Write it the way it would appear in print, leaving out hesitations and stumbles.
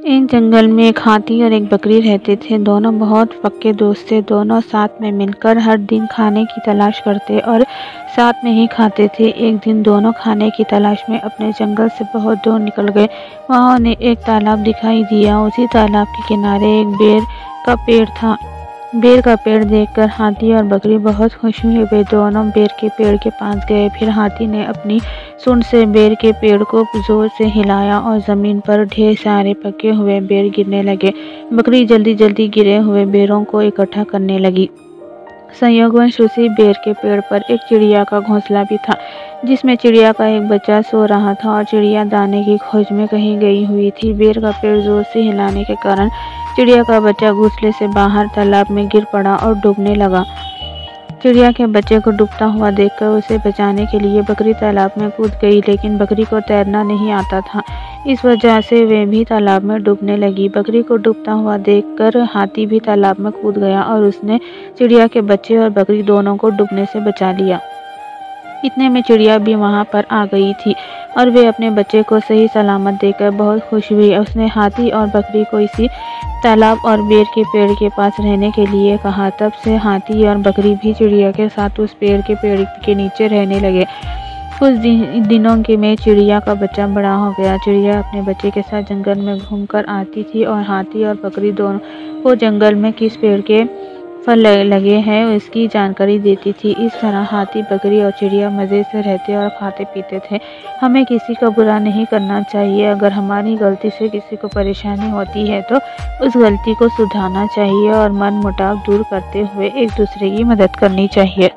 एक जंगल में एक हाथी और एक बकरी रहते थे। दोनों बहुत पक्के दोस्त थे। दोनों साथ में मिलकर हर दिन खाने की तलाश करते और साथ में ही खाते थे। एक दिन दोनों खाने की तलाश में अपने जंगल से बहुत दूर निकल गए। वहाँ उन्हें एक तालाब दिखाई दिया। उसी तालाब के किनारे एक बेर का पेड़ था। बेर का पेड़ देखकर हाथी और बकरी बहुत खुश हुए। वे दोनों बेर के पेड़ के पास गए। फिर हाथी ने अपनी सूंड से बेर के पेड़ को जोर से हिलाया और जमीन पर ढेर सारे पके हुए बेर गिरने लगे। बकरी जल्दी जल्दी गिरे हुए बेरों को इकट्ठा करने लगी। संयोगवश उसी बेर के पेड़ पर एक चिड़िया का घोंसला भी था, जिसमें चिड़िया का एक बच्चा सो रहा था और चिड़िया दाने की खोज में कहीं गई हुई थी। बेर का पेड़ जोर से हिलाने के कारण चिड़िया का बच्चा घोंसले से बाहर तालाब में गिर पड़ा और डूबने लगा। चिड़िया के बच्चे को डूबता हुआ देखकर उसे बचाने के लिए बकरी तालाब में कूद गई, लेकिन बकरी को तैरना नहीं आता था। इस वजह से वे भी तालाब में डूबने लगी। बकरी को डूबता हुआ देखकर हाथी भी तालाब में कूद गया और उसने चिड़िया के बच्चे और बकरी दोनों को डूबने से बचा लिया। इतने में चिड़िया भी वहां पर आ गई थी और वे अपने बच्चे को सही सलामत देखकर बहुत खुश हुई। उसने हाथी और बकरी को इसी तालाब और बेर के पेड़ के पास रहने के लिए कहा। तब से हाथी और बकरी भी चिड़िया के साथ उस पेड़ के नीचे रहने लगे। कुछ दिनों के में चिड़िया का बच्चा बड़ा हो गया। चिड़िया अपने बच्चे के साथ जंगल में घूमकर आती थी और हाथी और बकरी दोनों को जंगल में किस पेड़ के फल लगे हैं उसकी जानकारी देती थी। इस तरह हाथी, बकरी और चिड़िया मज़े से रहते और खाते पीते थे। हमें किसी का बुरा नहीं करना चाहिए। अगर हमारी गलती से किसी को परेशानी होती है तो उस गलती को सुधारना चाहिए और मन मुटाव दूर करते हुए एक दूसरे की मदद करनी चाहिए।